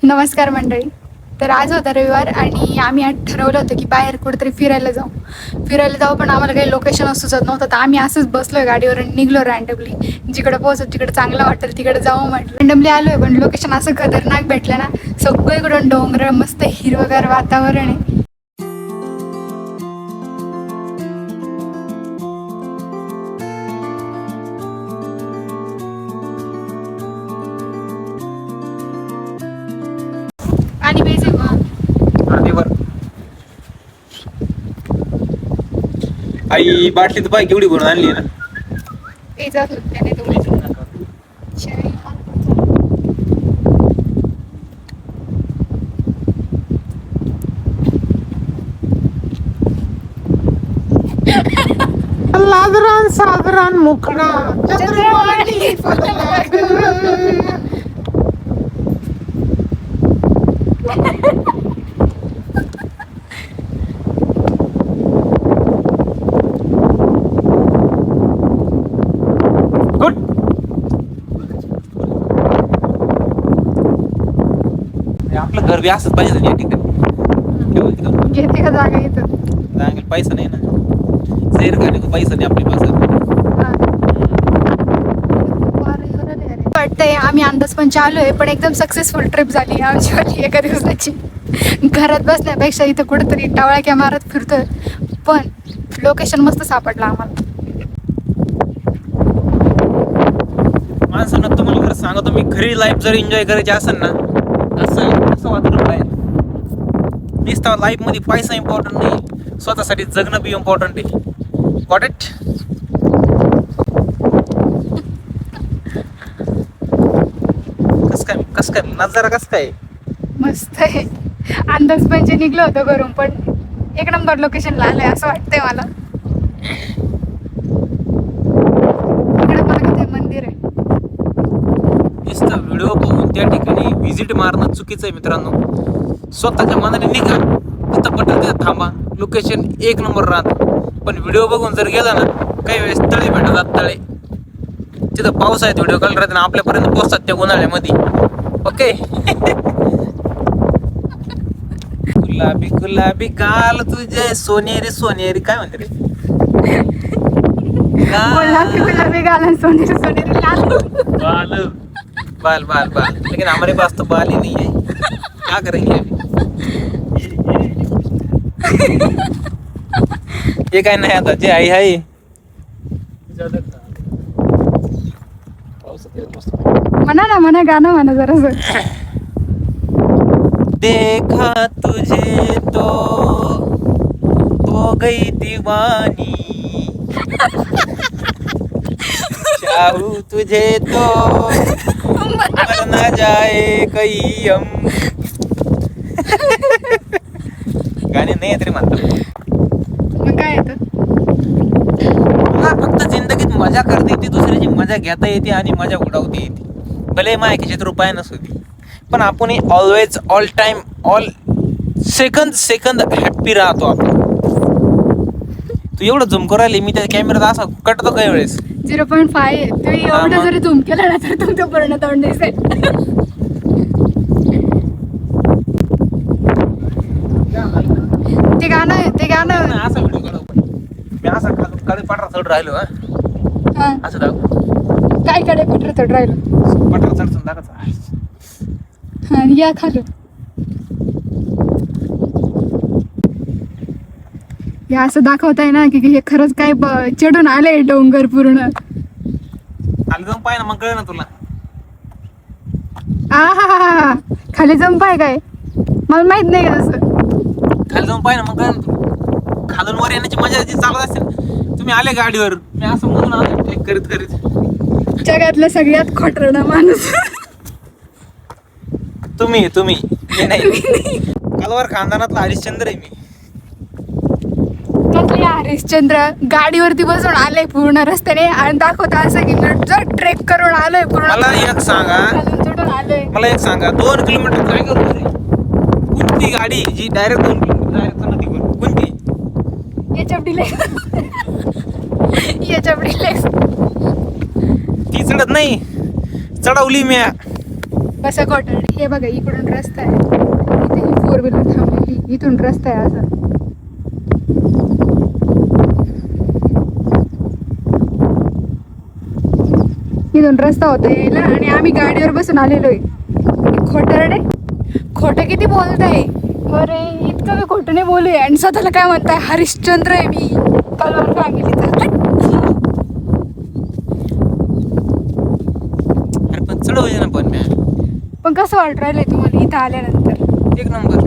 नमस्कार मंडळी. तर आज होता रविवार आणि आम्ही आज ठरवलं होतं की बाहेर कुठेतरी फिरायला जाऊ पण आम्हाला काही लोकेशन सुचत नव्हतं. तर आम्ही असंच बसलोय गाडीवर आणि निघलो रँडमली. जिकडे पोहोचत तिकडे चांगलं वाटेल तिकडे जाऊ म्हटलं. रँडमली आलोय पण लोकेशन असं खतरनाक भेटलं ना. सगळीकडून डोंगर, मस्त हिरवगार वातावरण आहे. आणि बेसिक वर आई बाटली तर पाय केवढी भरून आणली ना. त्याने तुम्ही लाजरान सागरान मुखडा चंद्रवाणी गुड. आपलं घर बी असंच पाहिजे या ठिकाणी. घेते का जागा इथं? सांगेल पैसा नाही ना. सैर करने को पैसा नाही आपली पास. वाटतंय आम्ही अंदाज पण चालू आहे पण एकदम सक्सेसफुल ट्रिप झाली आमची वाली एका दिवसाची. घरात बसण्यापेक्षा इथं कुठेतरी टावळ्या मारत फिरतोय पण लोकेशन मस्त सापडलं आम्हाला. माणसांना तुम्हाला खरं सांगतो मी, खरी लाईफ जर एन्जॉय करायची असेल ना, असं वातावरण आहे. नुसता लाईफ मध्ये पैसा इम्पॉर्टंट नाही, स्वतःसाठी जगणं बी इम्पॉर्टंट आहे. Got it? कस काय नजारा कस काय मस्त आहे. अंदाज म्हणजे निघलो होतो घरून पण एक नंबर लोकेशनला आलंय असं वाटतंय मला. इकडे बघा ते मंदिर आहे. नुसतं व्हिडिओ पाहून त्या ठिकाणी व्हिजिट मारणं चुकीचं आहे मित्रांनो. स्वतःच्या मनाने निघा, तिथं पटेल तिथं थांबा, लोकेशन एक नंबर राहतं. पण व्हिडिओ बघून जर गेला ना, काही वेळेस तळे भेटतात. तळे तिथं पावसाळ्यात व्हिडिओ कॉल राहते ना, आपल्यापर्यंत पोहोचतात त्या उन्हाळ्यामध्ये. ओके. गुलाबी गुलाबी गाल तुझे सोनेरी सोनेरी, काय म्हणते रे? गुलाबी गाला सोनेरी सोनेरी लाल. बाल बाल बाल बाल, लेकिन हमारे पास तो बाल ही नहीं है, क्या करेंगे अभी? ये काय नाही आता, जे आहे आहे. म्हणा गाणं म्हणा जरा. देखा तुझे तो गई दीवानी, चाहू तुझे तो मर ना जाए कहीं हम. गाणे नाही तरी म्हणतात. मग काय येतं? मला फक्त जिंदगीत मजा करता येते, दुसऱ्याची मजा घेता येते आणि मजा उडवता येते. भले माय खिशात रुपया नसुदी, पण आपण always all time all second happy राहतो आपण. तू एवढं झुम करू राहिली, मी त्या कॅमेरात असा कटतो काही वेळेस. 0.5 आहे. तुम्ही एवढं जरी झूम केलं ना तर तुमचं पूर्ण तोंड दिसेल. ते गाणं असा व्हिडिओ काढू पण. मी असा काळी पाठरा चढ राहिलो. हा. असं दाखव, काय कडे पटर चढ राहिलं. पाठरा चढून दाखवायचं. हा या खाली या असं दाखवताय ना की हे खरंच काय चढून आलंय डोंगर पूर्ण. खाली जाऊन पाय ना, मग कळ ना तुला. आ खाली जंप आहे काय? मला माहित नाही का तसं. खाली जाऊन पाय ना, मग कळ ना तुला. खालून वर येण्याची मजा जी चालत असेल. तुम्ही आले गाडीवर, मी असं म्हणून आलो ट्रेक करीत. जगातलं सगळ्यात खोटरडा माणूस तुम्ही मी नाही. कलवार खानदानातला हरिश्चंद्र आहे मी. कसले हरिश्चंद्र? गाडीवरती बसून आले पूर्ण रस्त्याने आणि दाखवता असं की जर ट्रेक करून आलोय पूर्ण. मला एक सांगा, खालून चढून आलोय. 2 किलोमीटर काय करू रे? कोणती गाडी जी डायरेक्ट 2 किलोमीटर डायरेक्ट नदीवर? कोणती? याच्या ती चढत नाही, चढवली मी. कसा खोटारडे. हे बघा इकडून रस्ता आहे, इथे ही 4 व्हीलर थांबलेली, इथून रस्ता आहे असा. इथून रस्ता होता यायला आणि आम्ही गाडीवर बसून आलेलो आहे. खोटारडे खोटं किती बोलताय. अरे इतकं मी खोटं नाही बोलूया आणि स्वतःला काय म्हणताय हरिश्चंद्र आहे मी कलवार फॅमिलीचा. अरे पण चढवूया ना पण कसं वाटत राहिलंय तुम्हाला इथं आल्यानंतर? एक नंबर.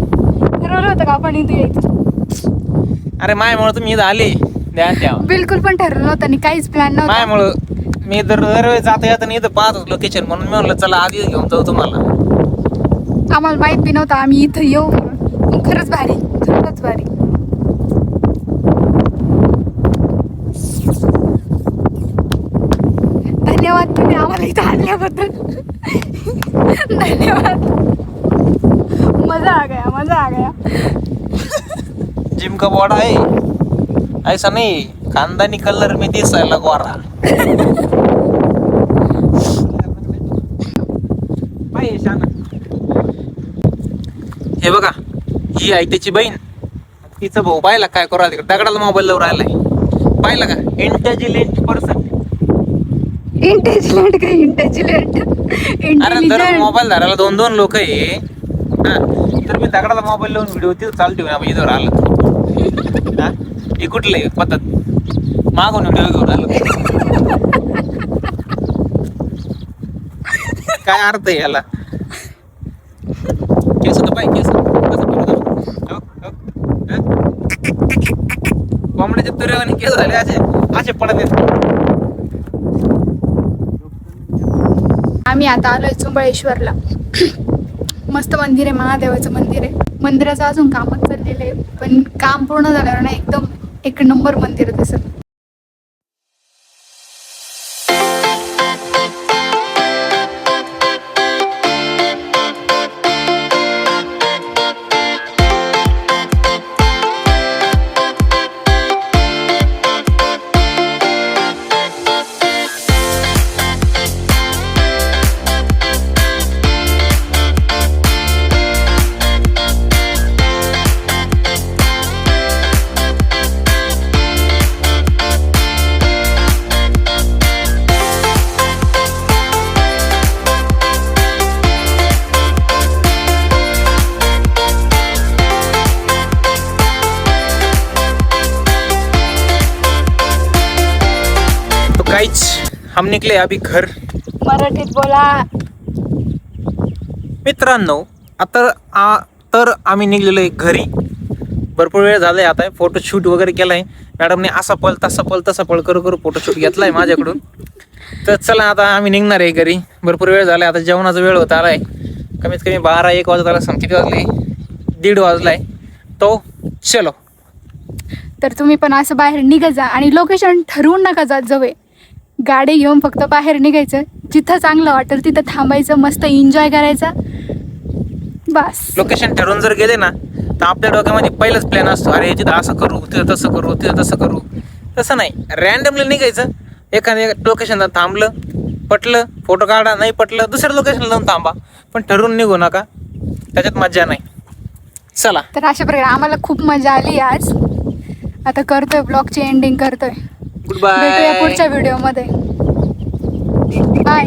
ठरवलं होतं का आपण इथे यायचं? अरे मायामुळे तुम्ही इथं आले द्या द्या. बिलकुल पण ठरवलं होतं आणि काहीच प्लॅन नव्हता. मायामुळं मी दरवेळेस जाता येताना इथं पाहत लोकेशन, म्हणून मी म्हणलं चला आधी घेऊन जाऊ तुम्हाला. आम्हाला माहित बी नव्हतं आम्ही इथं येऊ. पण खरंच भारी, खरंच भारी. धन्यवाद तुम्ही आम्हाला इथं आणल्याबद्दल. धन्यवाद. मजा आ गया, मजा आ गया. जिम का बॉडा है ऐसा नहीं, खानदानी कलर में दिसायला गोरा. हे बघा, ही आहे त्याची बहीण. तिचा भाऊ पाहिला काय करू राहिला, दगडाला मोबाईल लावून राहिलाय. पाहिला का? Intelligent person. इंटेलिजंट काय इंटेलिजंट? अरे दर मोबाईल धरायला 2-2 लोक आहे. हा, तर मी दगडाला मोबाईल लावून व्हिडिओ तिथं चालू ठेवून आपण इथं राहिलं. हा, हे कुठले पद्धत मागून व्हिडिओ घेऊन आलो. काय अर्थ आहे याला? केस होतं पाय, केस कोंबड्याच्या तुऱ्यावाने केस झाले असे पडत आहेत. आम्ही आता आलोय चुंबळेश्वरला. मस्त मंदिर आहे, महादेवाचं मंदिर आहे. मंदिराचं अजून कामच चाललेलं आहे, पण काम पूर्ण झाल्यावर ना एकदम एक नंबर मंदिर दिसत. गाइस हम निकले अभी घर. मराठीत बोला. मित्रांनो तर आम्ही निघलेलो आहे घरी. भरपूर वेळ झालाय, आता फोटोशूट वगैरे केलाय. मॅडमने असा पळ तसा पळ करू फोटोशूट घेतलाय माझ्याकडून. तर चला आता आम्ही निघणार आहे घरी. भरपूर वेळ झालाय, आता जेवणाचा वेळ होत आलाय. कमीत कमी 12-1 वाजत आला. किती वाजले? 1:30 वाजलाय. तो चलो. तर तुम्ही पण असं बाहेर निघत जा आणि लोकेशन ठरवून नका जात जवळ. गाडी घेऊन फक्त बाहेर निघायचं, जिथं चांगलं वाटेल तिथं थांबायचं, मस्त एन्जॉय करायचा बस. लोकेशन ठरवून जर गेले ना तर आपल्या डोक्यामध्ये पहिलाच प्लॅन असतो, अरे तिथं असं करू, तिथं तसं करू, तिथं तसं करू. तसं नाही, रॅन्डमली निघायचं. एखाद्या लोकेशनला थांबलं, पटलं फोटो काढा, नाही पटलं दुसऱ्या लोकेशनला जाऊन थांबा, पण ठरवून निघू नका, त्याच्यात मजा नाही. चला. तर अशा प्रकारे आम्हाला खूप मजा आली आज. आता करतोय ब्लॉगची एंडिंग करतोय. Good bye. भेटूया पुढच्या व्हिडिओमध्ये. बाय.